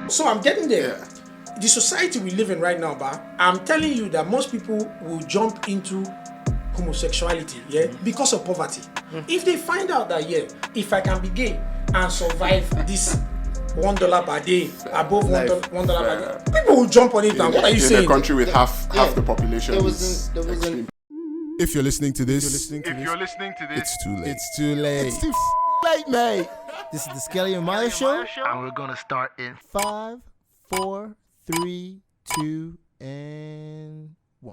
So I'm getting there. Yeah. The society we live in right now, I'm telling you that most people will jump into homosexuality, because of poverty. If they find out that, if I can be gay and survive this $1 per day, above $1 per day, people will jump on it. And what are you saying? In a country with half the population, There wasn't. If you're listening to this, it's too late. It's too late. It's too late, mate. This is the Skelly and Mayo Show. And we're gonna start in 5, 4, 3, 2, and 1.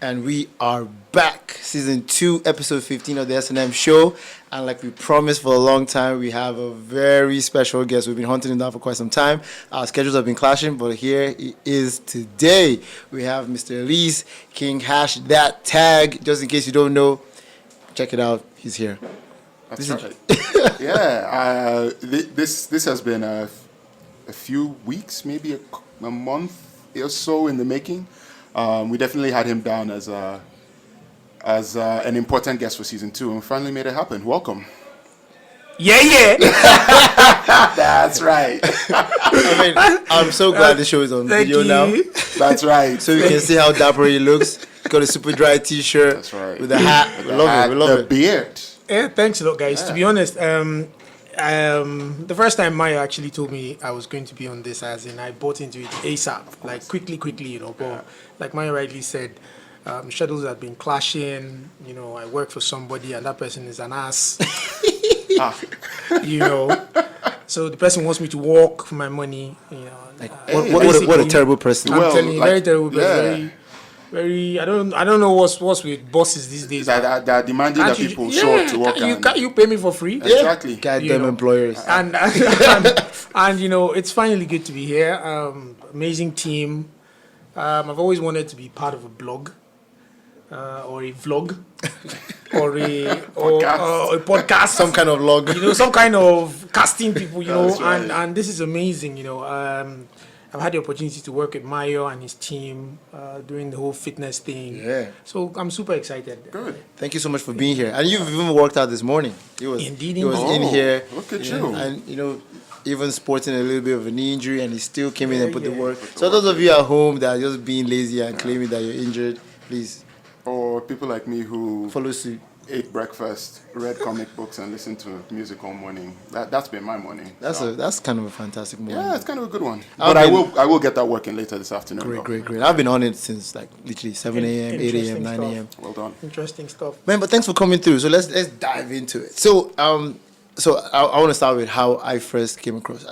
And we are back. Season 2, episode 15 of the S&M Show. And like we promised for a long time, we have a very special guest. We've been hunting him down for quite some time. Our schedules have been clashing, but here he is today. We have Mr. Elise, KingHashThatTag. Just in case you don't know, check it out. He's here. That's right. Yeah, this has been a few weeks, maybe a month or so in the making. We definitely had him down as an important guest for season 2, and finally made it happen. Welcome. Yeah. That's right. I mean, I'm so glad the show is on video now. That's right. So you can see how dapper he looks. He's got a super dry t-shirt. That's right. With a hat. We love The it. beard. Yeah, thanks a lot, guys. To be honest, the first time Maya actually told me I was going to be on this, as in I bought into it ASAP, like quickly, But like Maya rightly said, schedules had been clashing. I work for somebody, and that person is an ass. So the person wants me to work for my money. What a terrible person. I'm telling you, very terrible. Very, very. I don't know what's with bosses these days. That are demanding that people show up to work. Can't you pay me for free? Exactly. Goddamn employers. And it's finally good to be here. Amazing team. I've always wanted to be part of a blog, or a vlog, or a podcast, Some kind of log. some kind of casting people. That's right. And this is amazing. I've had the opportunity to work with Mayo and his team doing the whole fitness thing. Yeah. So I'm super excited. Good. Thank you so much for being here. And you've even worked out this morning. He was in here. Look at you. And, even sporting a little bit of a knee injury, and he still came in and put the work. So those of you at home that are just being lazy and claiming that you're injured, please Or people like me who follow suit. ate breakfast, read comic books, and listened to music all morning. That's been my morning. That's kind of a fantastic morning. Yeah, it's kind of a good one. But I will get that working later this afternoon. Great. I've been on it since like literally 7 a.m., 8 a.m., 9 a.m. Well done. Interesting stuff. Man, but thanks for coming through. So let's dive into it. So I want to start with how I first came across.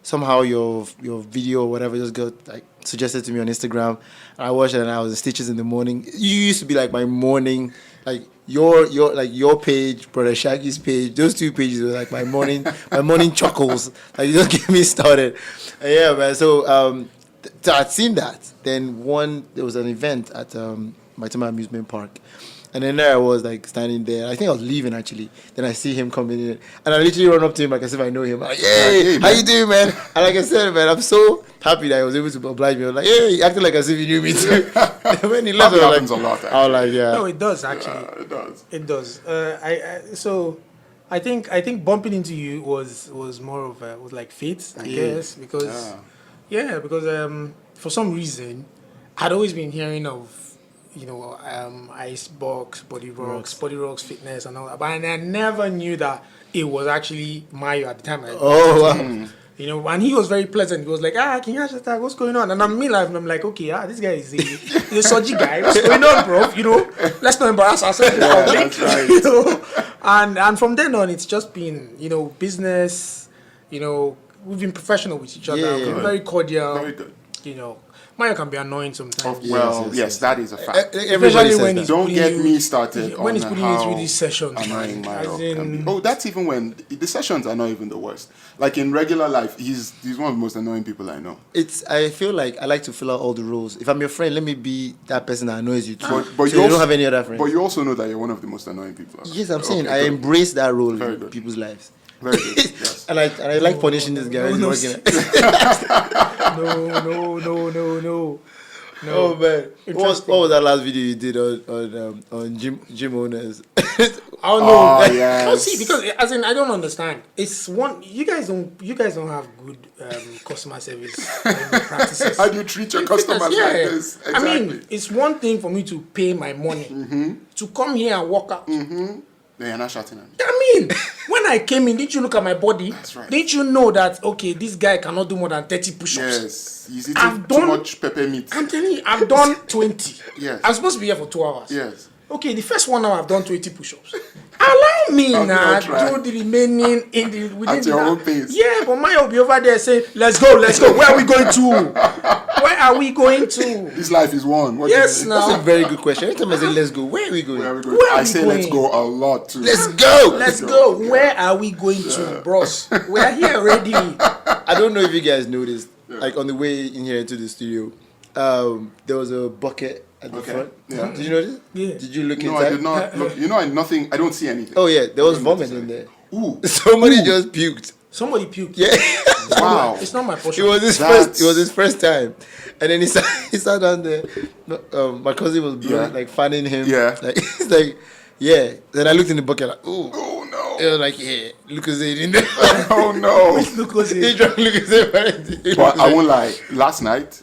Somehow your video or whatever just got like suggested to me on Instagram. I watched it and I was in stitches in the morning. You used to be like my morning, like your page, Brother Shaggy's page. Those two pages were like my morning chuckles. Like, you just get me started. Yeah, man. So I'd seen that. Then there was an event at Maitama Amusement Park. And then there I was, like, standing there. I think I was leaving, actually. Then I see him coming in. And I literally run up to him like as if I know him. I'm like, hey, how you doing, man? And like I said, man, I'm so happy that I was able to oblige me. I was like, hey, he acted like as if he knew me too. When he left, I was like, I was like, yeah. No, it does, actually. It does. So I think bumping into you was more of was like fate, I guess, because for some reason I'd always been hearing of Icebox, Body Rocks Fitness and all that, but I never knew that it was actually Mayo at the time. And he was very pleasant. He was like, KingHashThatTag, what's going on? And I'm like, okay, this guy is a soji guy. What's going on, bro? Let's not embarrass ourselves in public. That's right. And from then on, it's just been, business. We've been professional with each other. Yeah. We're very cordial. Very good. Mayo can be annoying sometimes. Yes, that is a fact. Everybody says when that. he's Don't putting get you- me started when on he's putting you through these sessions. annoying Mayo As in- can be. That's even when the sessions are not even the worst. Like in regular life, he's one of the most annoying people I know. I feel like I like to fill out all the roles. If I'm your friend, let me be that person that annoys you too. But so you don't have any other friends. But you also know that you're one of the most annoying people. Yes, I'm saying Okay, I good. embrace that role Very in good. people's lives. Very good. Yes. And I like punishing this guy. No, He's working. No. Oh man, what Interesting. was that last video you did on gym owners? Oh no! Oh, yes. No, see, because as in I don't understand. It's one. You guys don't have good customer service practices. How do you treat your customers like this? Exactly. I mean, it's one thing for me to pay my money to come here and walk out. Then you're not shouting at me. I mean, when I came in, didn't you look at my body? That's right. Didn't you know that okay, this guy cannot do more than 30 push-ups? Yes. He's eating too much pepper meat. I'm telling you, I've done 20. Yes. I'm supposed to be here for 2 hours. Yes. Okay, the first 1 hour I've done 20 push-ups. Allow me Okay, now I'll try. do the remaining within At your own pace. Yeah, but Maya will be over there saying, let's go. Where are we going to? Where are we going to? This life is one. What do Yes, you mean? now. That's a very good question. Every time I say let's go, where are we going? Where are we going? Where are I we say let's going? go a lot too. Let's go. Let's go. Where are we going to, bros? We're here already. I don't know if you guys noticed, like on the way in here into the studio, there was a bucket at the front. Yeah. Did you notice? Yeah. Did you look No, inside? I did not look. I don't see anything. Oh yeah, there was vomit in there. Ooh. Somebody just puked. Somebody puked. Yeah. Wow. It's not my It portion. was his That's- first. It was his first time, and then he sat down there. My cousin was blowing, like fanning him. Yeah. Like he's like, yeah. Then I looked in the bucket like, ooh. Oh no. It was like, yeah, Lucozade in there. Oh no. He drank Lucozade. But I won't lie. Last night,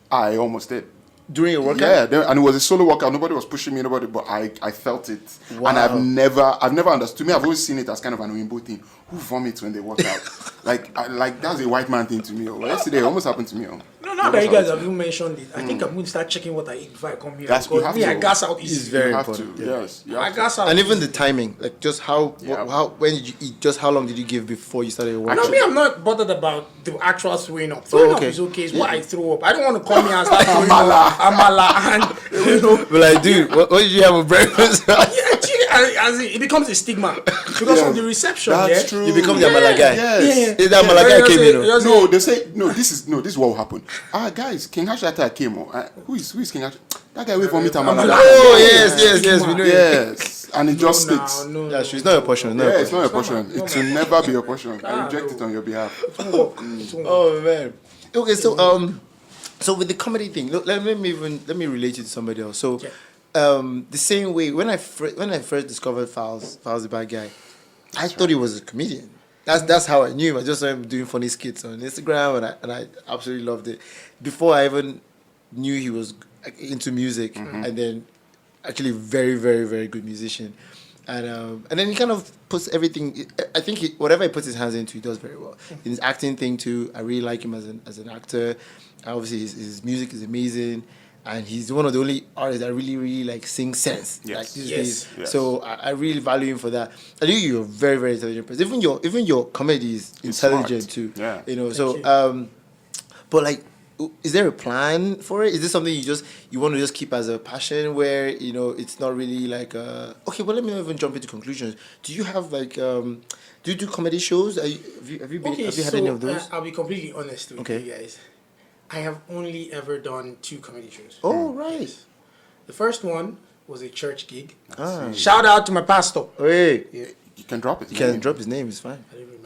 I almost did. During a workout. Yeah, and it was a solo workout. Nobody was pushing me. But I felt it, Wow. and I've never understood. To me, I've always seen it as kind of an Wimbo thing. Who vomits when they work out? like that's a white man thing to me. Yesterday, it almost happened to me. No, now that you guys have even mentioned it, I think I'm going to start checking what I eat before I come here. That's- you because have me, to. I gas out It's easy. very You have important. to. Yeah. Yes. You I have to. gas out And even easy. the timing, like just how when did you eat? Just how long did you give before you started working? No, me, I'm not bothered about the actual throwing up. Throwing okay. up is okay. It's what I throw up. I don't want to come here and start throwing up. Amala. And, you know. But like, dude, what did you have for breakfast? Yeah, actually, as it becomes a stigma. Because of the reception, That's true. You become the Amala guy. Yes. Is that Amala guy came in? No, they say no. This is what will happen. Guys, KingHashThatTag came. Who is KingHash? That guy wait for me to Amala. Oh yes, we know. Yes, and it just sticks. No. That's true. It's not your portion. Yeah, it's not a It's not portion. my- It will never be a portion. I reject no. it on your behalf. Oh man. Okay, so with the comedy thing, look, let me relate it to somebody else. So, the same way when I first discovered Files the bad guy, I thought he was a comedian. That's how I knew him. I just saw him doing funny skits on Instagram, and I absolutely loved it. Before I even knew he was into music, and then actually very, very, very good musician. And then he kind of puts everything. I think whatever he puts his hands into, he does very well. In his acting thing too, I really like him as an actor. And obviously, his music is amazing, and he's one of the only artists that really, really like sings sense. Yes. Like these Yes. days. Yes. So I really value him for that. I think you're a very, very intelligent person. Even your comedy is It's intelligent smart. too. Yeah. You know. Thank So you. but like, is there a plan for it? Is this something you want to just keep as a passion where it's not really like okay? Well, let me not even jump into conclusions. Do you have like do you do comedy shows? Have you had any of those? I'll be completely honest with Okay. you guys. I have only ever done 2 comedy shows. Oh right. The first one was a church gig. Ah. Shout out to my pastor. Hey, You can drop it. you can drop his name. It's fine. I didn't remember.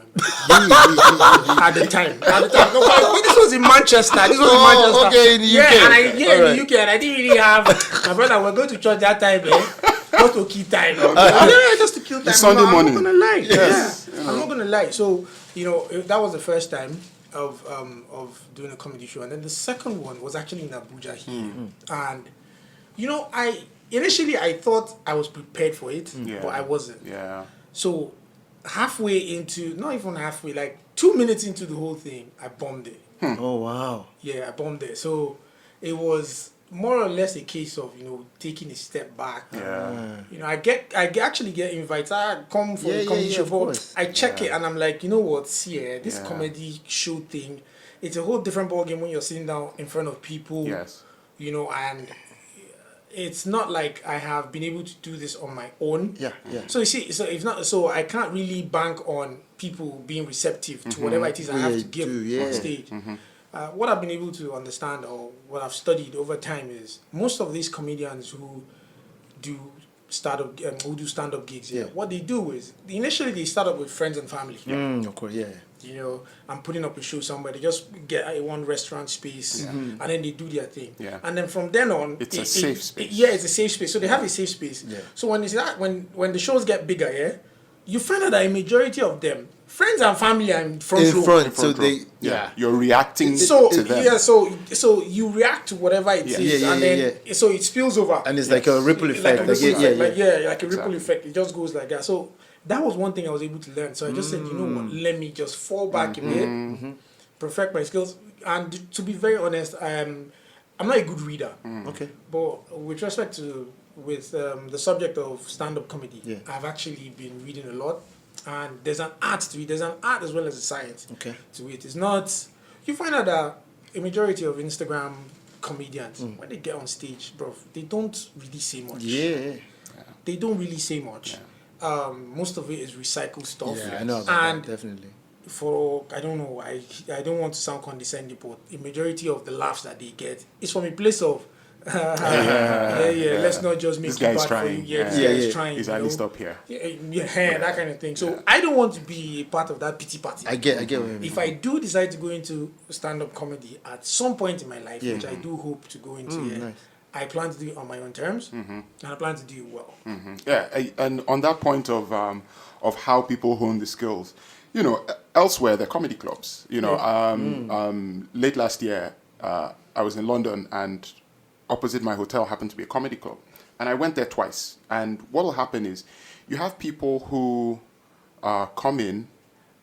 At the time. No, but this was in Manchester. This was in Manchester. Okay, in the UK. Yeah, in Alright. the UK. And I didn't really have my brother. We're going to church that time, just to kill time. Yeah, just to kill time. It's Sunday morning. I'm not gonna lie. Yes. Yeah. I'm not gonna lie. So that was the first time of doing a comedy show, and then the second one was actually in Abuja here, and I initially thought I was prepared for it, but I wasn't. Yeah. So halfway into, not even halfway, like 2 minutes into the whole thing, I bombed it. Oh wow. Yeah, I bombed it. So it was more or less a case of taking a step back. Yeah. I actually get invites. I come for the comedy show, of but course. I check it and I'm like, you know what? See, this Yeah. comedy show thing, it's a whole different ballgame when you're sitting down in front of people. Yes. And it's not like I have been able to do this on my own. Yeah. So you see, so I can't really bank on people being receptive to whatever it is I have Yeah, to give do, yeah. on stage. What I've been able to understand, or what I've studied over time, is most of these comedians who do stand-up gigs. Yeah. What they do is initially they start up with friends and family. Of course, yeah. you know, I'm putting up a show somewhere. They just get a one restaurant space, and then they do their thing. Yeah. And then from then on, It's a safe space. It's a safe space. So they have a safe space. Yeah. So when it's that, when the shows get bigger, you find out that a majority of them, friends and family, are in front row. In front, so Front row. they You're reacting So to them. so you react to whatever it is, and then so it spills over, and it's like a ripple like effect. a ripple effect, like a ripple Exactly. effect. It just goes like that. So that was one thing I was able to learn. So I just said, you know what, let me just fall back a bit, perfect my skills, and to be very honest, I'm not a good reader. Okay. But with respect to the subject of stand-up comedy, Yeah. I've actually been reading a lot, and there's an art to it. There's an art as well as a science Okay. to it. It's not. You find out that a majority of Instagram comedians, when they get on stage, bro, they don't really say much. Yeah. They don't really say much. Most of it is recycled stuff. Yeah, I know about And that, definitely. for I don't know, I don't want to sound condescending, but a majority of the laughs that they get is from a place of let's not just make This it guy is bad for trying. you. This Yeah. guy is trying. He's you at know? least up here. That kind of thing. So I don't want to be a part of that pity party. I get what you mean. If I do decide to go into stand-up comedy at some point in my life, Yeah. which I do hope to go into, nice. I plan to do it on my own terms, and I plan to do it well. And on that point of how people hone the skills, you know, elsewhere they're comedy clubs. You know, late last year, I was in London, and opposite my hotel happened to be a comedy club, and I went there twice. And what will happen is, you have people who come in,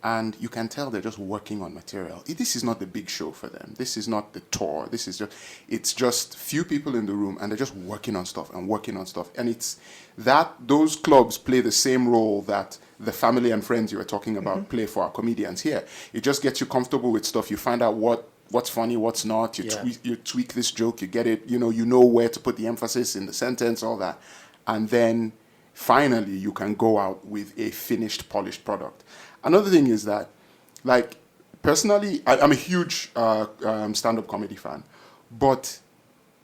and you can tell they're just working on material. This is not the big show for them. This is not the tour. It's just few people in the room, and they're just working on stuff. And it's that those clubs play the same role that the family and friends you were talking about play for our comedians here. It just gets you comfortable with stuff. You find out what's funny, what's not. You tweak this joke, you get it. You know where to put the emphasis in the sentence, all that. And then finally you can go out with a finished, polished product. Another thing is that, like, personally, I'm a huge stand-up comedy fan, but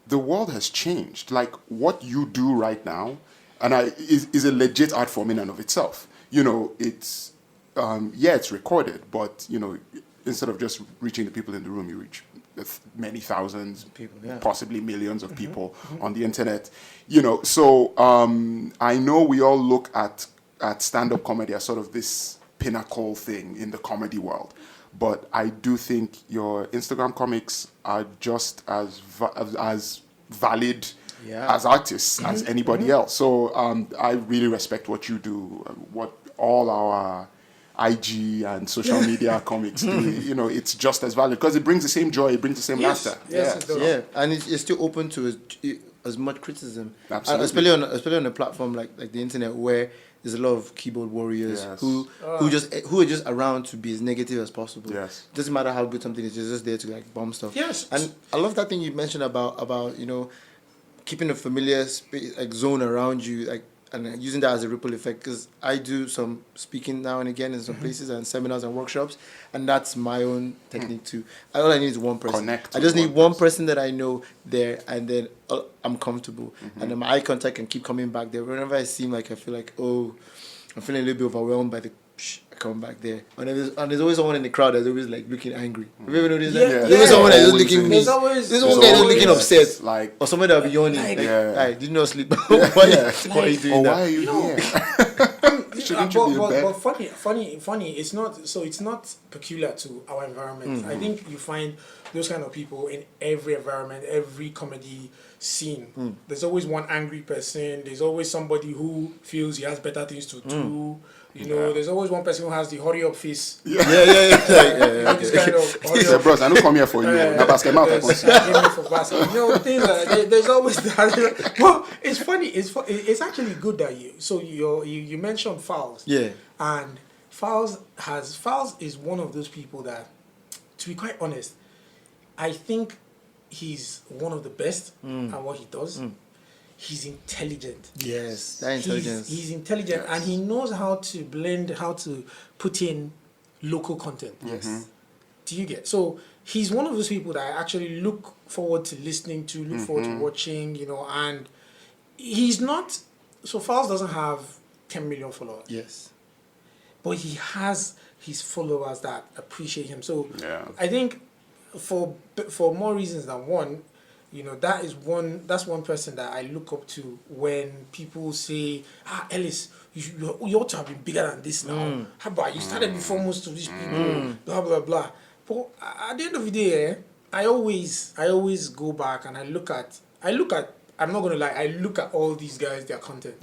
the world has changed. Like, what you do right now, is a legit art form in and of itself. You know, it's it's recorded, but you know, instead of just reaching the people in the room, you reach many thousands, People, yeah. possibly millions of people on the internet. You know, so I know we all look at stand-up comedy as sort of this pinnacle thing in the comedy world, but I do think your Instagram comics are just as valid as artists as anybody else. So I really respect what you do, what all our IG and social media comics do. You know, it's just as valid because it brings the same joy, it brings the same laughter. Yes, it does. Yeah, and it's still open to as much criticism, Absolutely. especially on a platform like the internet, where there's a lot of keyboard warriors Yes. who are just around to be as negative as possible. Yes. Doesn't matter how good something is, they're just there to like bomb stuff. Yes. And I love that thing you mentioned about you know, keeping a familiar space, like zone around you, like, and using that as a ripple effect, because I do some speaking now and again in some places and seminars and workshops, and that's my own technique too. All I need is one person. Connect I just with need one one person that I know there, and then I'm comfortable, and then my eye contact can keep coming back there. Whenever I seem like I feel like, oh, I'm feeling a little bit overwhelmed by the I come back there. And there's always someone in the crowd that's always like looking angry. Have you ever noticed that? Yeah, There's always someone that's Always looking is. me. There's always- There's one guy that's looking always, upset. like- or somebody that'll be yawning. Like- Like, Yeah. "Hey, did you not sleep? Why are you doing Oh, that?" why are you here? Shouldn't you be in bed? But funny. It's not peculiar to our environment. I think you find those kind of people in every environment, every comedy scene. There's always one angry person. There's always somebody who feels he has better things to do. You know, there's always one person who has the hurry up face. Yeah. You know, this kind of hurry Say, up. bros, I don't come here for you. Na basket mouth, I There's- consider. give me for basket. You know, things like that. There's always that. Well, it's funny. It's actually good that you mentioned Fowles. Yeah. And Fowles is one of those people that, to be quite honest, I think he's one of the best at what he does. He's intelligent. Yes, that intelligence. He's intelligent, and he knows how to blend, how to put in local content. Yes. Do you get? So he's one of those people that I actually look forward to listening to, look forward to watching, you know, and he's not, so Fowles doesn't have 10 million followers, Yes. but he has his followers that appreciate him. So Yeah. I think for more reasons than one, you know, that's one person that I look up to when people say, Ellis, you ought to have been bigger than this now. How about you started before most of these people, blah blah blah. But at the end of the day, I always go back and I look at I'm not gonna lie, I look at all these guys, their content.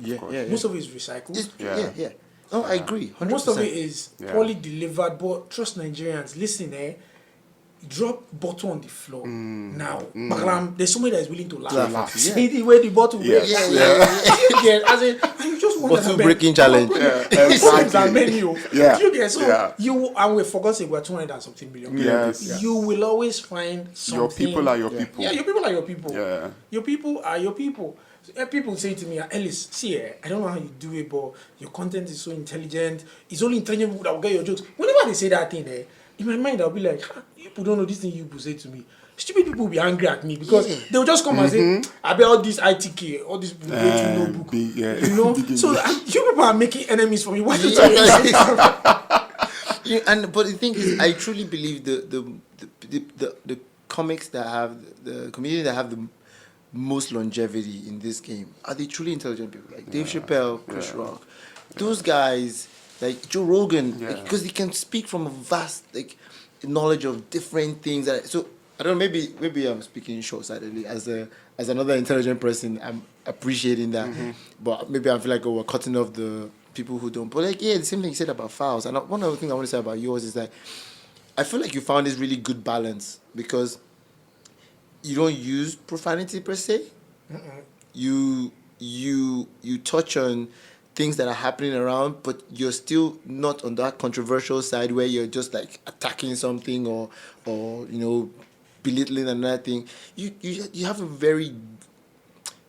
Most of it is recycled. Yeah. No, I agree. 100%. Most of it is poorly delivered, but trust Nigerians. Listen, drop bottle on the floor now. Bakalam, there's somebody that is willing to laugh. See the way the bottle breaks. As in, and you just want bottle breaking challenge. Menu. You get so you and we forgot say we're 200 and something million. You will always find something. Your people are your people. Yeah, your people are your people. Yeah. Your people are your people. So, people say to me, Ellis, see, I don't know how you do it, but your content is so intelligent. It's only intelligent people that will get your jokes. Whenever they say that thing, in my mind, I'll be like, people don't know this thing you people say to me. Stupid people will be angry at me because they'll just come and say, I bet all this ITK, all this notebook. You know? So you people are making enemies for me. Why you tell me? But the thing is, I truly believe the comics that have, the community that have the most longevity in this game are the truly intelligent people, like Dave Chappelle, Chris Rock. Those guys, like Joe Rogan, because they can speak from a vast knowledge of different things. So I don't know, maybe I'm speaking short-sightedly as another intelligent person. I'm appreciating that, but maybe I feel like we're cutting off the people who don't. But the same thing you said about Fouls. And one other thing I want to say about yours is that I feel like you found this really good balance because you don't use profanity per se. You touch on things that are happening around, but you're still not on that controversial side where you're just like attacking something or belittling another thing. You have a very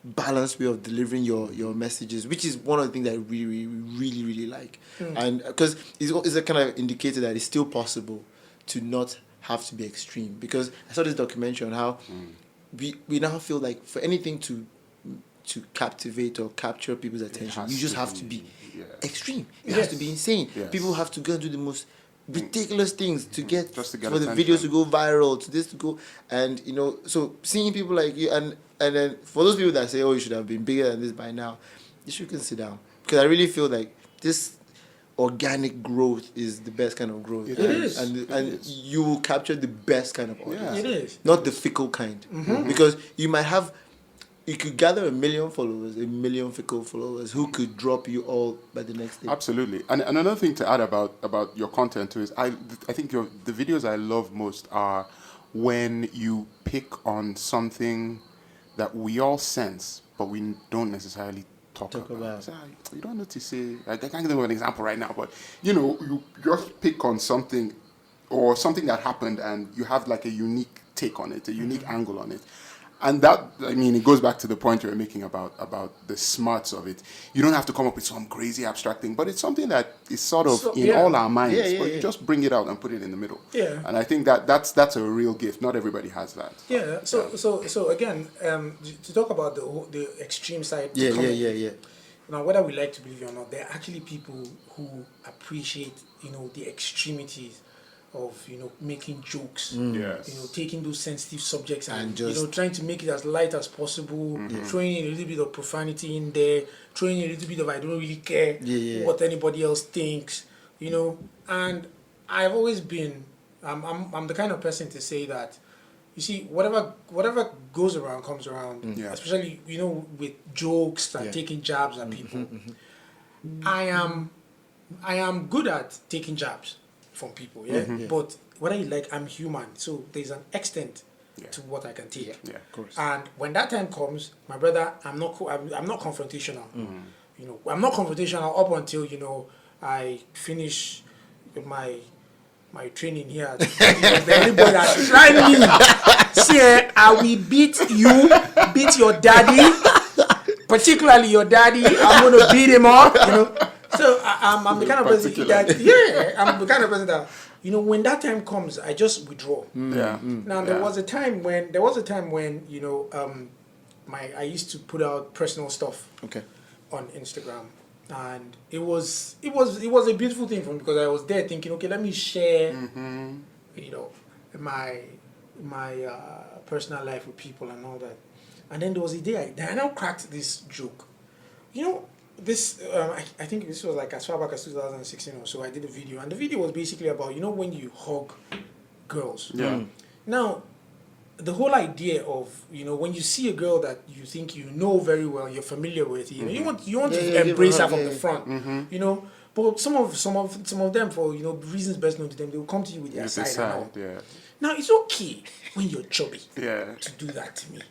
balanced way of delivering your messages, which is one of the things that I really, really, really like. And because it's a kind of indicator that it's still possible to not have to be extreme. Because I saw this documentary on how we now feel like for anything to captivate or capture people's attention, you just have to be extreme. It has to be insane. People have to go and do the most ridiculous things to get for the videos to go viral, to this to go, and so seeing people like you, and then for those people that say, oh, you should have been bigger than this by now, you should consider down, because I really feel like this organic growth is the best kind of growth. It is. And you will capture the best kind of audience. It is. Not the fickle kind. Because you could gather 1 million followers, 1 million fickle followers who could drop you all by the next day. Absolutely. And another thing to add about your content too is I think the videos I love most are when you pick on something that we all sense, but we don't necessarily talk about. So you don't know to say, I can't think of an example right now, but you just pick on something or something that happened and you have like a unique take on it, a unique angle on it. And that, it goes back to the point you were making about the smarts of it. You don't have to come up with some crazy abstract thing, but it's something that is sort of all our minds. But you just bring it out and put it in the middle. Yeah. And I think that's a real gift. Not everybody has that. Yeah. So again, to talk about the extreme side. Yeah. Now, whether we like to believe it or not, there are actually people who appreciate, the extremities of making jokes, taking those sensitive subjects and just trying to make it as light as possible, throwing in a little bit of profanity in there, throwing in a little bit of I don't really care what anybody else thinks, And I've always been, I'm the kind of person to say that, you see, whatever goes around comes around, especially with jokes and taking jabs at people. I am good at taking jabs from people, but whether you like, I'm human, so there's an extent to what I can take. Of course. And when that time comes, my brother, I'm not confrontational. I'm not confrontational up until I finish with my training here. Everybody that tried me, see, I will beat your daddy, particularly your daddy. I'm gonna beat him up, So I'm the kind of person that I'm the kind of person that when that time comes, I just withdraw. Now there was a time when I used to put out personal stuff on Instagram, and it was a beautiful thing for me because I was there thinking, okay, let me share, you know, my personal life with people and all that. And then there was a day I now cracked this joke. You know, this I think this was like as far back as 2016 or so. I did a video, and the video was basically about, you know, when you hug girls. Yeah. Now, the whole idea of, you know, when you see a girl that you think you know very well, you're familiar with, you know, you want to embrace her from the front, you know. But some of them, for, you know, reasons best known to them, they will come to you with their side and all. Yeah. Now, it's okay when you're chubby Yeah. to do that to me.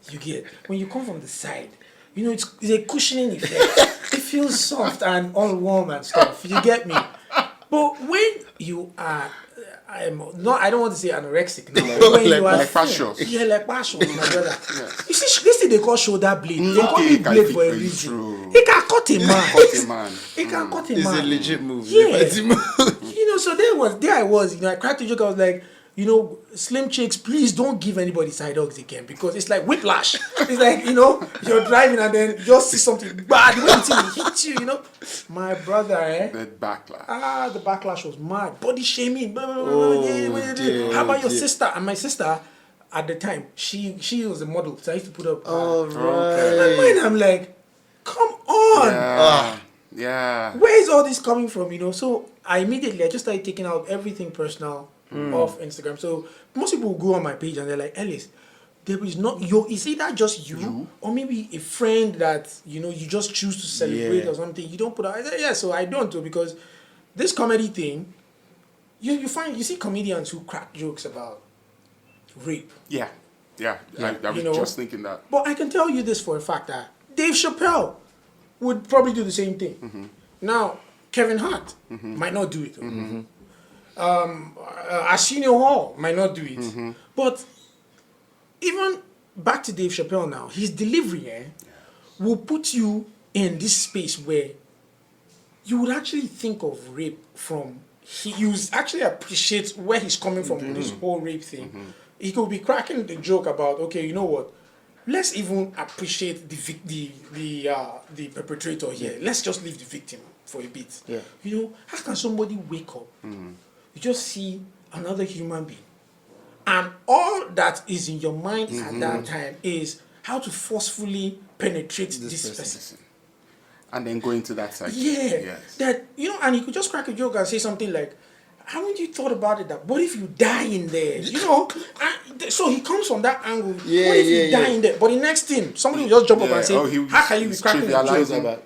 You get, when you come from the side, you know, it's a cushioning effect. It feels soft and all warm and stuff. You get me? But when you are, I don't want to say anorexic now. When you are like partial. Yeah, like partial, my brother. You see, this thing they call shoulder blade. They call it blade for a reason. True. It can cut a man. Cut a man. It can cut a It's man. a legit move. Yeah. It's a move. You know, so there I was, you know, I cracked a joke. I was like, you know, slim chicks, please don't give anybody side hugs again, because it's like whiplash. It's like, you know, you're driving and then you just see something bad, the way the thing hits you, you know. My brother, The backlash. the backlash was mad. Body shaming. Blah, blah, blah, Oh, dear, how about your dear. sister? And my sister, at the time, she was a model, so I used to put up. Oh, And right. mine, I'm like, come on. Yeah. Where is all this coming from, you know? So I just started taking out everything personal off Instagram. So most people will go on my page and they're like, Ellis, there is not is either just you or maybe a friend that, you know, you just choose to celebrate or something. You don't put out. I said, yeah, so I don't do, because this comedy thing, you see comedians who crack jokes about rape. Yeah. I was You know, just thinking that. But I can tell you this for a fact, that Dave Chappelle would probably do the same thing. Now, Kevin Hart might not do it. Arsenio Hall might not do it. But even back to Dave Chappelle now, his delivery will put you in this space where you would actually think of rape from, you actually appreciate where he's coming from with this whole rape thing. He could be cracking the joke about, okay, you know what? Let's even appreciate the perpetrator here. Let's just leave the victim for a bit. Yeah. You know, how can somebody wake up? You just see another human being, and all that is in your mind at that time is how to forcefully penetrate this person. And then go into that cycle. Yeah. Yes. That, you know, and he could just crack a joke and say something like, haven't you thought about it, that what if you die in there? You know? So he comes from that angle. What if you die in there? But the next thing, somebody will just jump up and say, how can you be cracking a joke trivializing about?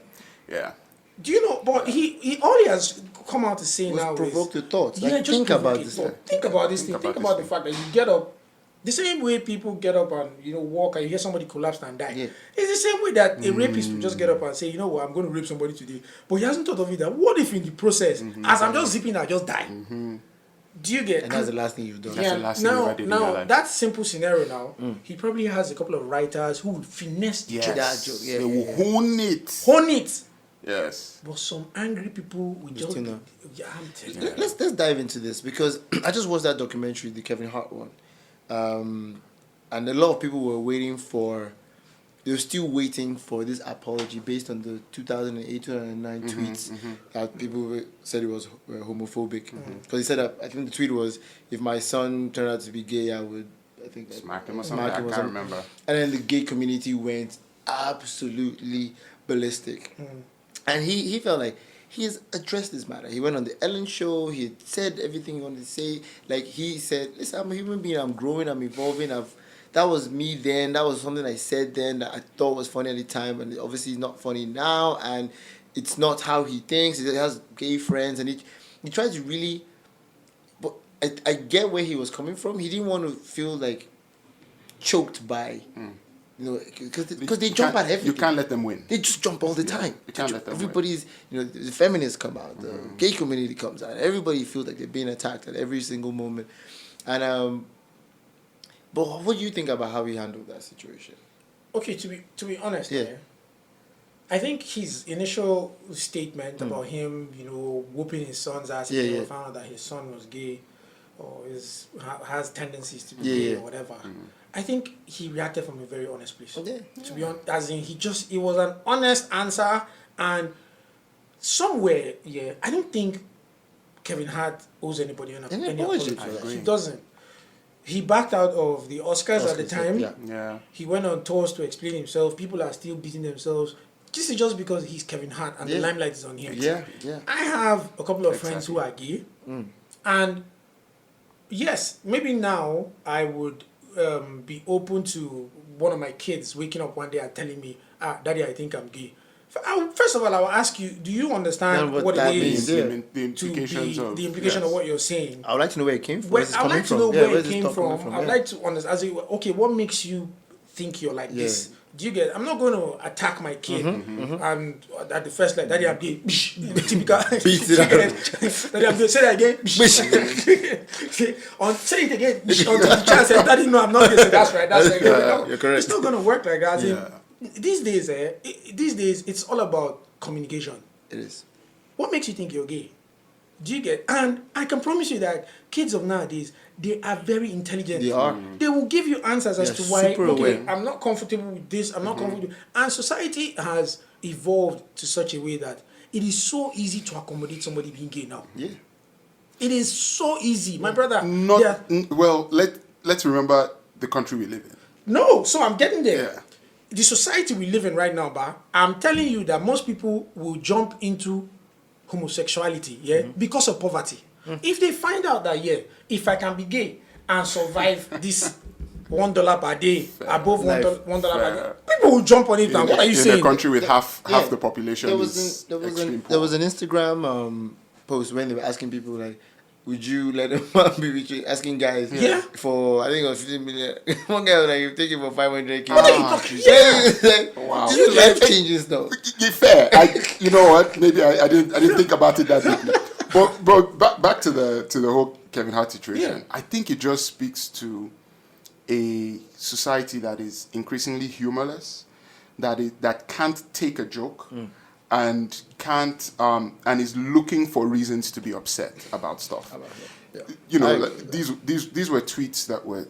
Yeah. Do you know? But he all he has come out to say now provoke is, the thoughts. Yeah, Like, just think provoke about it. this. Think about this thing. Think about the fact that you get up. The same way people get up and, you know, walk and you hear somebody collapse and die. Yeah. It's the same way that a rapist will just get up and say, you know what, I'm going to rape somebody today. But he hasn't thought of it that what if in the process, as I'm just zipping, I just die. Do you get? And that's the last thing you've done. That's the last thing you ever did in your now life. that simple scenario now, he probably has a couple of writers who will finesse the joke. That joke, yeah, They yeah, will yeah. hone it. Hone it. Yes. But some angry people will just... still know. Yeah, I'm telling you. Let's dive into this, because I just watched that documentary, the Kevin Hart one, and a lot of people were waiting for, they were still waiting for this apology based on the 2008, 2009 tweets that people said it was homophobic. Because he said that, I think the tweet was, if my son turned out to be gay, I would, I think, Smack him or something. I can't remember. And then the gay community went absolutely ballistic. And he felt like he has addressed this matter. He went on the Ellen show. He had said everything he wanted to say. Like, he said, listen, I'm a human being. I'm growing. I'm evolving. That was me then. That was something I said then that I thought was funny at the time. And obviously it's not funny now. And it's not how he thinks. He has gay friends. And he tries to really... But I get where he was coming from. He didn't want to feel like choked by... You know, because they jump at everything. You can't let them win. They just jump all the time. You can't let them win. Everybody's, you know, the feminists come out, the gay community comes out. Everybody feels like they're being attacked at every single moment. And but what do you think about how he handled that situation? Okay, to be honest, Yeah. I think his initial statement about him, you know, whooping his son's ass if he found out that his son was gay or has tendencies to be gay or whatever. I think he reacted from a very honest place. To be honest, as in it was an honest answer, and somewhere, yeah, I don't think Kevin Hart owes anybody any apology. He doesn't. He backed out of the Oscars at the time. Yeah. He went on tours to explain himself. People are still beating themselves. This is just because he's Kevin Hart and the limelight is on him. Yeah. I have a couple of friends who are gay. And yes, maybe now I would be open to one of my kids waking up one day and telling me, Daddy, I think I'm gay. First of all, I will ask you, do you understand what it is? The implications of the implication of what you're saying. I would like to know where it came from. I would like to know where it came from. I would like to understand. Okay, what makes you think you're like this? Do you get? I'm not going to attack my kid and at the first like, Daddy, I'm gay. Typical. Daddy, I'm gay. Say that again. Say it again. Until the child says, Daddy, no, I'm not gay. So that's right. That's right. You're correct. It's not going to work like that. These days, it's all about communication. It is. What makes you think you're gay? Do you get? And I can promise you that kids of nowadays, they are very intelligent. They are. They will give you answers as to why, super okay, aware. I'm not comfortable with this, I'm not comfortable. And society has evolved to such a way that it is so easy to accommodate somebody being gay now. Yeah. It is so easy. My brother. Well, let's remember the country we live in. No, so I'm getting there. Yeah. The society we live in right now, I'm telling you that most people will jump into homosexuality, because of poverty. If they find out that, if I can be gay and survive this $1 per day, above $1 per day, people will jump on it. And what are you saying? In a country with half the population There is extreme poor. there was an Instagram post when they were asking people like, would you let a man be with you? Asking guys for, I think it was 15 million. One guy was like, you take it for 500K. What are you talking? Wow. This is life changing stuff. Fair. You know what? Maybe I didn't think about it that deeply. But back to the whole Kevin Hart situation. I think it just speaks to a society that is increasingly humorless, that can't take a joke. And can't and is looking for reasons to be upset about stuff. You know, these were tweets that were,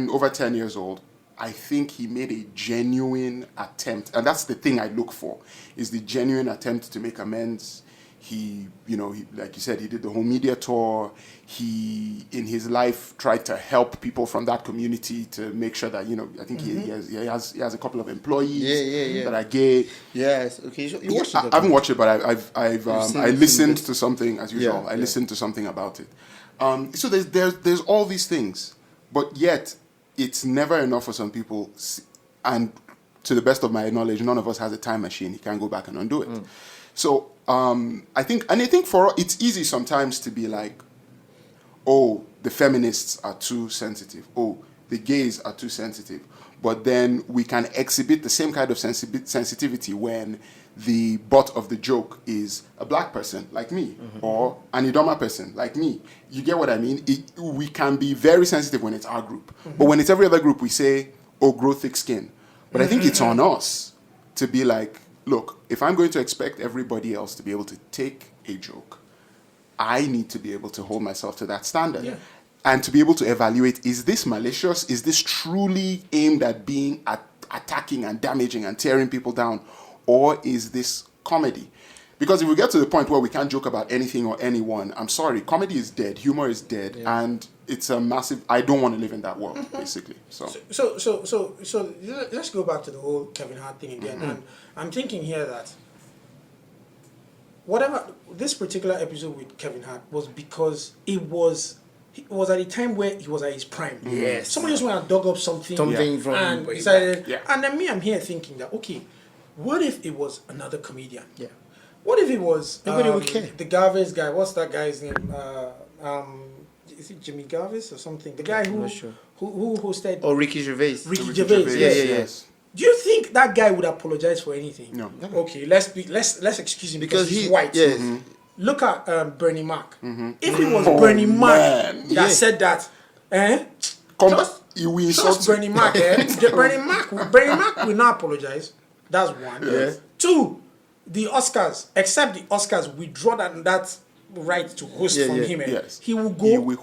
over 10 years old. I think he made a genuine attempt, and that's the thing I look for, is the genuine attempt to make amends. He, like you said, he did the whole media tour. He, in his life, tried to help people from that community to make sure that, I think he has a couple of employees that are gay. Yes, okay. You watched it? I haven't watched it, but I listened to something, as usual. I listened to something about it. So there's all these things, but yet it's never enough for some people. And to the best of my knowledge, none of us has a time machine. He can't go back and undo it. So I think for it's easy sometimes to be like, oh, the feminists are too sensitive. Oh, the gays are too sensitive. But then we can exhibit the same kind of sensitivity when the butt of the joke is a black person like me or an Idoma person like me. You get what I mean? We can be very sensitive when it's our group. But when it's every other group, we say, oh, grow thick skin. But I think it's on us to be like, look, if I'm going to expect everybody else to be able to take a joke, I need to be able to hold myself to that standard. Yeah. And to be able to evaluate, is this malicious? Is this truly aimed at being attacking and damaging and tearing people down? Or is this comedy? Because if we get to the point where we can't joke about anything or anyone, I'm sorry, comedy is dead, humor is dead, and it's a massive, I don't want to live in that world, basically. So let's go back to the whole Kevin Hart thing again. And I'm thinking here that this particular episode with Kevin Hart was because it was at a time where he was at his prime. Yes. Somebody just went and dug up something from and decided. Yeah. And then I'm here thinking that, okay, what if it was another comedian? Yeah. What if it was nobody would care? The Garvis guy? What's that guy's name? Is it Jimmy Garvis or something? The guy who hosted. Oh, Ricky Gervais. Ricky Gervais. Yes. Do you think that guy would apologize for anything? No. Okay, let's excuse him because he's white. Yes. Look at Bernie Mac. If it was Bernie Mac that said that, just Bernie Mac, Bernie Mac will not apologize. That's one. Yes. Two, the Oscars, except the Oscars withdraw that right to host from him. Yes. He will go, he will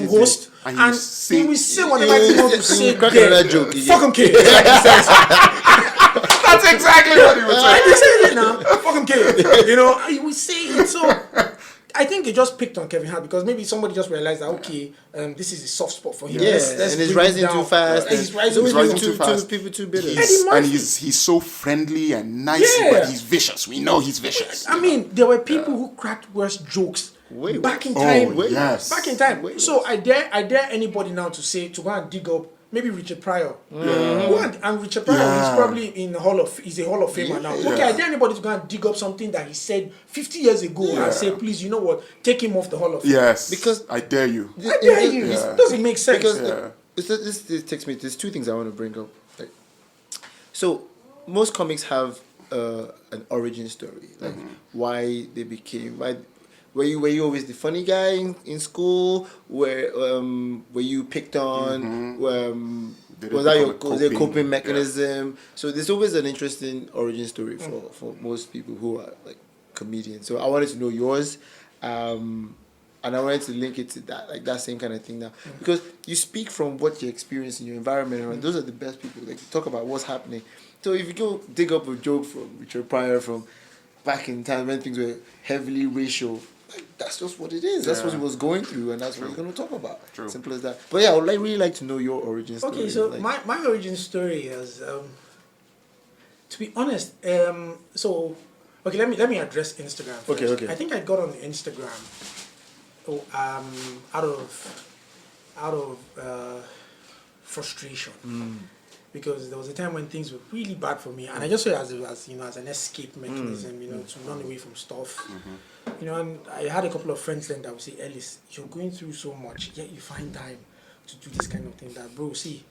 host, and he will say whatever he wants to say. Fuck him, kid. That's exactly what he was saying. He said it now. Fuck him, kid. gay. You know, he would say it. So I think they just picked on Kevin Hart because maybe somebody just realized that okay, this is a soft spot for him. Yes, and he's rising too fast. He's rising too fast. People too bitter. He's so friendly and nice, but he's vicious. We know he's vicious. I mean, there were people who cracked worse jokes back in time. Yes. Back in time. So I dare anybody now to go and dig up maybe Richard Pryor. And Richard Pryor is probably in the he's a Hall of Famer now. Okay, I dare anybody to go and dig up something that he said 50 years ago and say, please, you know what, take him off the Hall of Fame. Yes. Because I dare you. I dare you. It doesn't make sense. Because this takes me, there's two things I want to bring up. Like, so most comics have an origin story, like why they became, were you always the funny guy in school? Were you picked on? Was that your coping mechanism? Yeah. So there's always an interesting origin story for most people who are like comedians. So I wanted to know yours, and I wanted to link it to that, like that same kind of thing now, because you speak from what you experience in your environment, and those are the best people. Like talk about what's happening. So if you go dig up a joke from Richard Pryor from back in time when things were heavily racial, that's just what it is. That's what he was going through, and that's what we're going to talk about. Simple as that. But yeah, I would really like to know your origin story. Okay, so my origin story is, to be honest, so okay, let me address Instagram first. Okay. I think I got on Instagram, out of frustration. Because there was a time when things were really bad for me, and I just saw it as an escape mechanism, to run away from stuff. And I had a couple of friends then that would say, Ellis, you're going through so much, yet you find time to do this kind of thing. That, bro, see,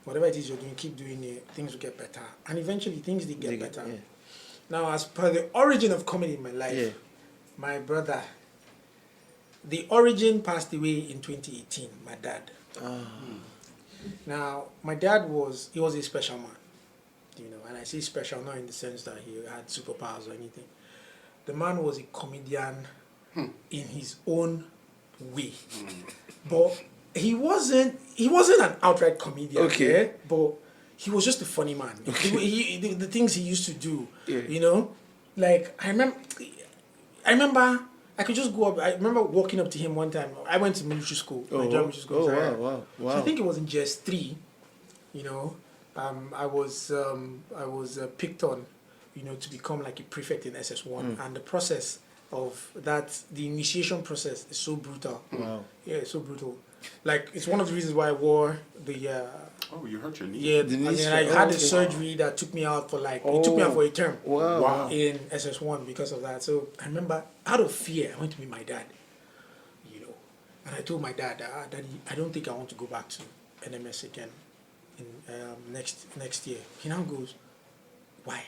whatever it is you're doing, keep doing it, things will get better. And eventually things did get better. Yeah. Now, as per the origin of comedy in my life, my brother, the origin passed away in 2018, my dad. Now, my dad was a special man, and I say special not in the sense that he had superpowers or anything. The man was a comedian in his own way, but he wasn't an outright comedian. Okay, but he was just a funny man. Okay. The things he used to do, like I remember. I could just go up. I remember walking up to him one time. I went to military school. Military school. Wow. So I think it was in GS3. I was picked on, to become like a prefect in SS1, and the process of that, the initiation process is so brutal. Wow. Yeah, it's so brutal. Like it's one of the reasons why I wore the. Oh, you hurt your knee. Yeah, I had a surgery that took me out for it took me out for a term. Wow. In SS1 because of that. So I remember, out of fear, I went to meet my dad. And I told my dad, Daddy, I don't think I want to go back to NMS again in next year. He now goes, why?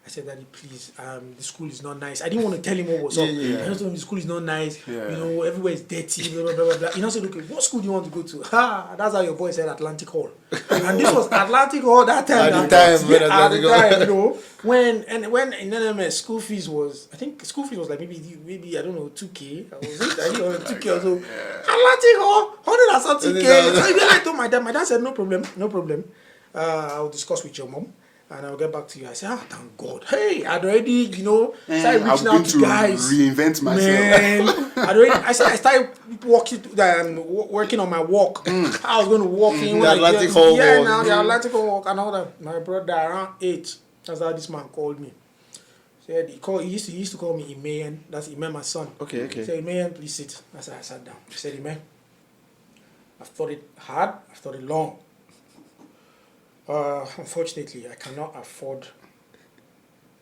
I said, Daddy, please, the school is not nice. I didn't want to tell him what was up. I just told him the school is not nice. Everywhere is dirty, blah, blah, blah, blah. He now said, okay, what school do you want to go to? That's how your boy said Atlantic Hall. And this was Atlantic Hall that time. At the time, when in NMS, school fees was like maybe I don't know, 2K. I think 2K or so. Atlantic Hall, 100 and something K. So I told my dad said, no problem. I'll discuss with your mom. And I'll get back to you. I said, thank God. Hey, I'd already, started reaching out to guys. Reinvent myself. Man, I started working on my walk. I was going to walk in. The Atlantic Hall walk. Yeah, now the Atlantic Hall walk. And all that. My brother, around 8, that's how this man called me. Said he used to call me Imayan. That's Iman, my son. Okay. He said, Imayan, please sit. That's how I sat down. He said, Iman, I've thought it hard. I've thought it long. Unfortunately, I cannot afford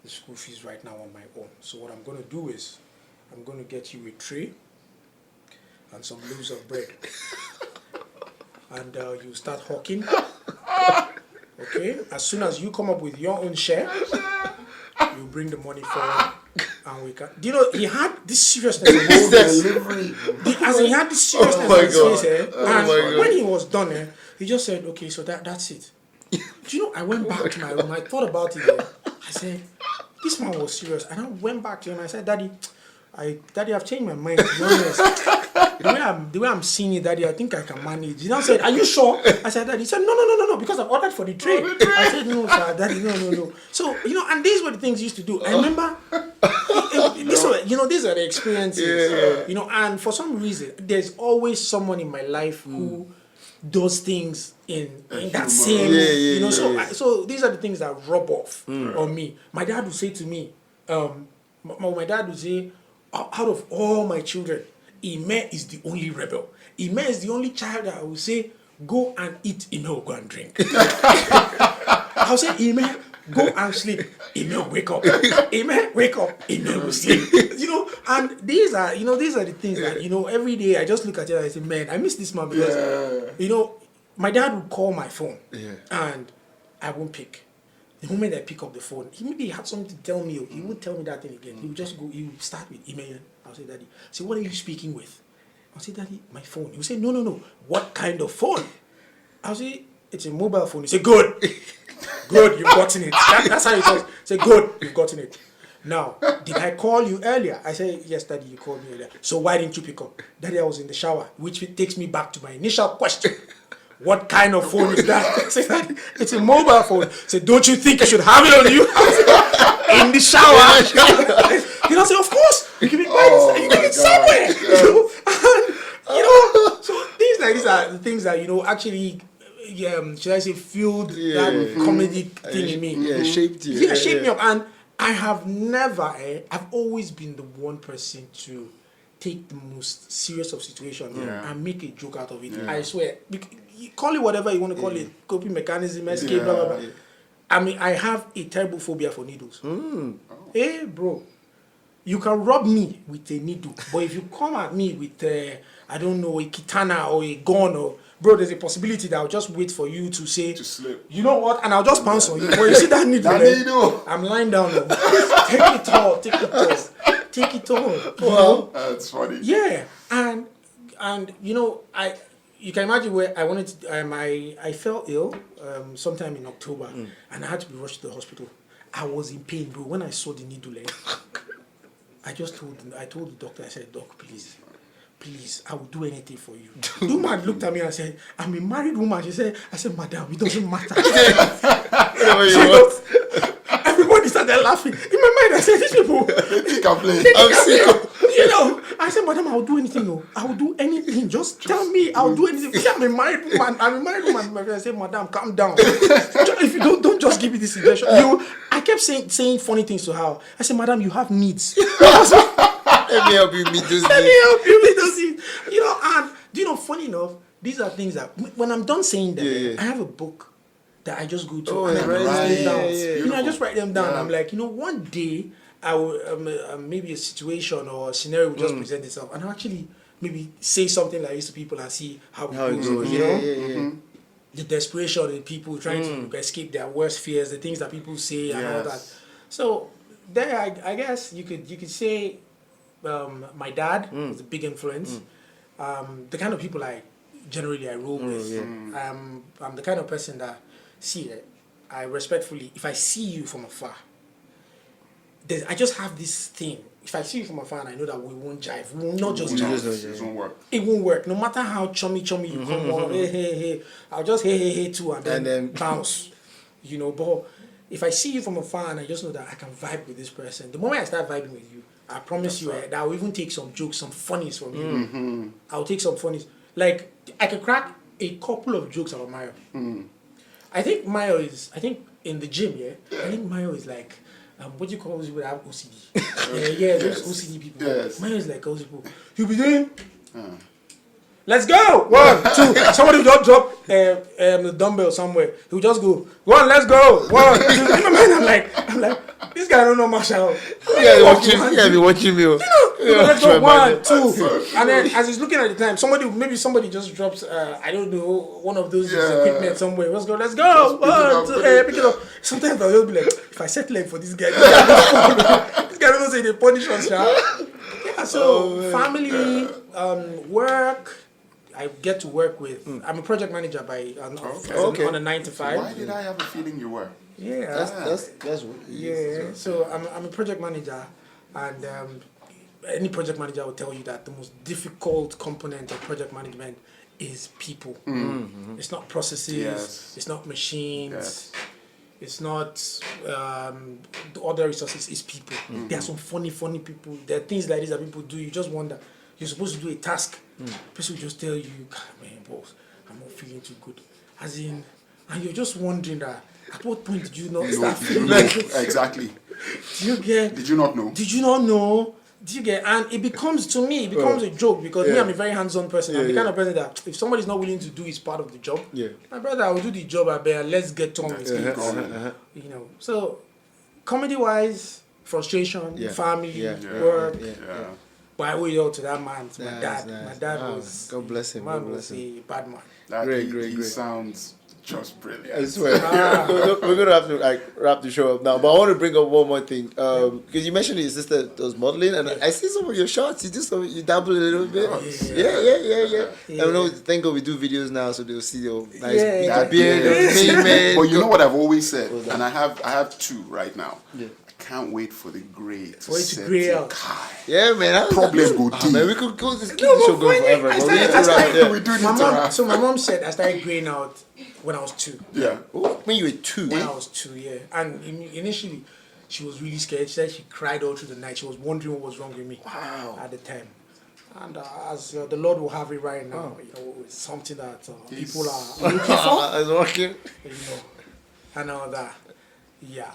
the school fees right now on my own. So what I'm going to do is, I'm going to get you a tray and some loaves of bread. And you start hawking. Okay? As soon as you come up with your own share, you bring the money forward. And we can. He had this seriousness. He had this seriousness on his face. And when he was done, he just said, okay, so that's it. I went back to my room. I thought about it. I said, this man was serious. And I went back to him and I said, Daddy, I've changed my mind, to be honest. The way I'm seeing it, Daddy, I think I can manage. He now said, are you sure? I said, Daddy. He said, no, because I've ordered for the tray. I said, no, sir, Daddy, no. So, and these were the things he used to do. I remember these are the experiences. Yeah. And for some reason, there's always someone in my life who does things in that same. So these are the things that rub off on me. My dad would say to me, my dad would say, out of all my children, Ime is the only rebel. Ime is the only child that I would say, go and eat, Ime will go and drink. I'll say, Ime, go and sleep. Ime, wake up. Ime, wake up. Ime will sleep. And these are the things that, every day I just look at it and I say, man, I miss this man because, my dad would call my phone and I won't pick. The moment I pick up the phone, he had something to tell me. He won't tell me that thing again. He would just go, he would start with email. I'll say, Daddy. So what are you speaking with? I'll say, Daddy, my phone. He will say, no. What kind of phone? I'll say, it's a mobile phone. He say, good. Good, you've gotten it. That's how he talks. Say, good, you've gotten it. Now, did I call you earlier? I say, yes, Daddy, you called me earlier. So why didn't you pick up? Daddy, I was in the shower, which takes me back to my initial question. What kind of phone is that? Say, Daddy, it's a mobile phone. Say, don't you think you should have it on you? In the shower. Say, of course. You can be quiet. You can be somewhere. So these are the things that, actually, should I say, fueled that comedic thing in me. Yeah, shaped you. Yeah, shaped me up. And I have never, I've always been the one person to take the most serious of situation and make a joke out of it. Yeah. I swear. Call it whatever you want to call it. Coping mechanism, escape, blah, blah, blah. I mean, I have a terrible phobia for needles. Hey, bro. You can rub me with a needle, but if you come at me with, I don't know, a katana or a gun, or bro, there's a possibility that I'll just wait for you to say, to slip. You know what? And I'll just pounce on you. But you see that needle? I'm lying down. Take it all. Take it all. Well, that's funny. Yeah, and you can imagine where I wanted to. I fell ill sometime in October, and I had to be rushed to the hospital. I was in pain, bro. When I saw the needle, I told the doctor, I said, Doc, please, I will do anything for you. The woman looked at me and said, I'm a married woman. I said, Madam, it doesn't matter. Everybody started laughing. In my mind, I said, these people, I'm sick. I said, Madam, I will do anything. I will do anything. Just tell me, I will do anything. I'm a married woman. I said, Madam, calm down. If you don't just give me this suggestion. I kept saying funny things to her. I said, Madam, you have needs. Let me help you meet those needs. And funny enough, these are things that when I'm done saying them, I have a book that I just go to and I write them down. I just write them down. I'm like, one day I will maybe a situation or a scenario will just present itself, and I'll actually maybe say something like this to people and see how it goes. The desperation of the people trying to escape their worst fears, the things that people say and all that. So there, I guess you could say my dad was a big influence. The kind of people I roll with. I'm the kind of person that I respectfully, if I see you from afar, I just have this thing. If I see you from afar and I know that we won't jive, we will not just jive. It won't work. It won't work. No matter how chummy you come on, hey, I'll just hey too and then bounce. But if I see you from afar and I just know that I can vibe with this person, the moment I start vibing with you, I promise that I'll even take some jokes, some funnies from you. I'll take some funnies. Like, I can crack a couple of jokes about Mayo. I think Mayo is, in the gym, I think Mayo is like, what do you call those people that have OCD? Those OCD people. Yes. Mayo is like those people. He'll be doing, let's go! 1, 2. Somebody will just drop the dumbbell somewhere. He'll just go, 1, let's go! 1, 2. In my mind, I'm like, this guy don't know Marshall. Yeah, be watching me. Let's go, 1, 2. And then as he's looking at the time, somebody just drops, I don't know, one of those equipment somewhere. Let's go! 1, 2, pick it up. Sometimes I'll just be like, if I set leg for this guy, this guy don't say they punish us, family, work. I get to work with. I'm a project manager on a 9 to 5. Why did I have a feeling you were? Yeah, that's So I'm a project manager, and any project manager will tell you that the most difficult component of project management is people. It's not processes. It's not machines. It's not the other resources. It's people. There are some funny people. There are things like this that people do. You just wonder. You're supposed to do a task. Person will just tell you, man, boss, I'm not feeling too good. As in, and you're just wondering that. At what point did you not start feeling like it? Exactly. Do you get? Did you not know? Did you not know? Do you get? And it becomes, to me, a joke because me, I'm a very hands-on person. I'm the kind of person that if somebody's not willing to do his part of the job, my brother, I will do the job. I better let's get on with it. You know. So, comedy-wise, frustration, family, work. But I owe it all to that man, to my dad. My dad was. God bless him. Man was a bad man. He sounds just brilliant. I swear. We're gonna have to wrap the show up now. But I want to bring up one more thing. Because you mentioned your sister does modeling, and I see some of your shots. You dabble a little bit. Yeah. I know. Thank God we do videos now, so they'll see your nice beard. But you know what I've always said, and I have two right now. Yeah. I can't wait for the grey to set to Kai. Yeah, man. Problem go deep. Man, we could go this show going forever. So my mom said I started graying out when I was 2. Yeah. When you were 2? When I was 2, yeah. And initially, she was really scared. She said she cried all through the night. She was wondering what was wrong with me at the time. And as the Lord will have it right now, you know, it's something that people are looking for. It's working. You know, and all that. Yeah.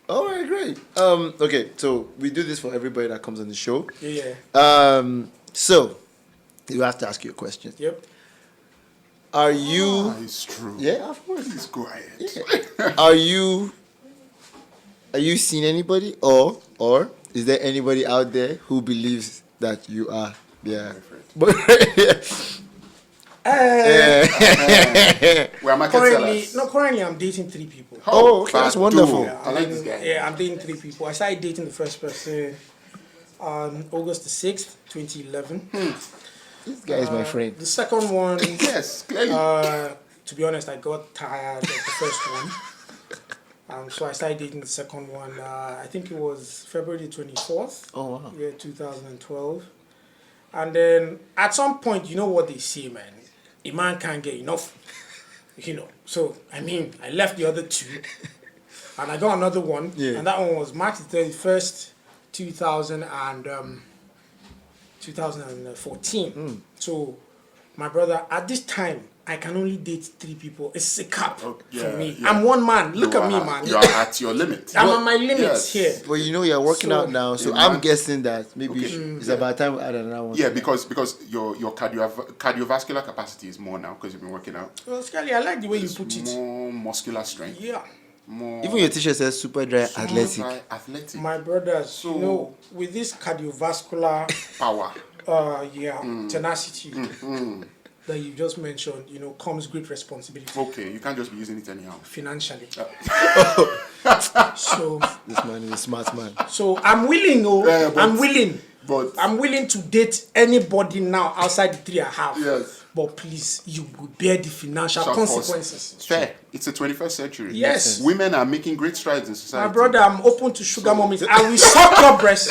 All right, great. Okay, so we do this for everybody that comes on the show. Yeah. So you have to ask you a question. Yep. Are you? It's true. Yeah, of course. He's quiet. Yeah. Are you seeing anybody, or is there anybody out there who believes that you are? Yeah. Currently I'm dating 3 people. Oh, okay, that's wonderful. Yeah, I like this guy. Yeah, I'm dating 3 people. I started dating the first person on August the 6th, 2011. This guy is my friend. The second one, Yes, clearly. to be honest, I got tired of the first one. So I started dating the second one. I think it was February 24th. Oh, wow. Yeah, 2012. And then at some point, you know what they say, man. A man can't get enough. You know. So, I mean, I left the other 2. And I got another one. Yeah. And that one was March the 31st, 2014. So, my brother, at this time, I can only date 3 people. It's a cap for me. Yeah. I'm one man. Look at me, man. You are at your limit. I'm at my limits here. Well, you know, you're working out now, so I'm guessing that maybe it's about time we add another one. Yeah, because your cardiovascular capacity is more now because you've been working out. Well, Skelly, I like the way you put it. More muscular strength. Yeah. More. Even your t-shirt says super dry athletic. My brothers, so, you know, with this cardiovascular power, tenacity that you just mentioned, you know, comes great responsibility. Okay, you can't just be using it anyhow. Financially. So this man is a smart man. So I'm willing, I'm willing to date anybody now outside the 3 I have. Yes. But please, you will bear the financial consequences. Fair. It's the 21st century. Yes. Women are making great strides in society. My brother, I'm open to sugar mommies. I will suck your breast.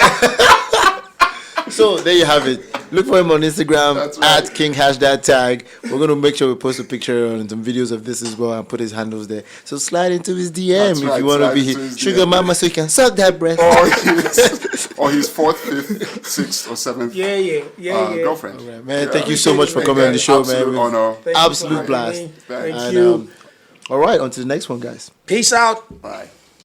So there you have it. Look for him on Instagram at KingHashThatTag. We're going to make sure we post a picture and some videos of this as well and put his handles there. So slide into his DM if you want to be his sugar mama so you can suck that breast. Or his 4th, 5th, 6th, or 7th girlfriend. Right, man, thank you so much for coming on the show, absolute man. Honor. Absolute blast. Thank you. All right, on to the next one, guys. Peace out. Bye.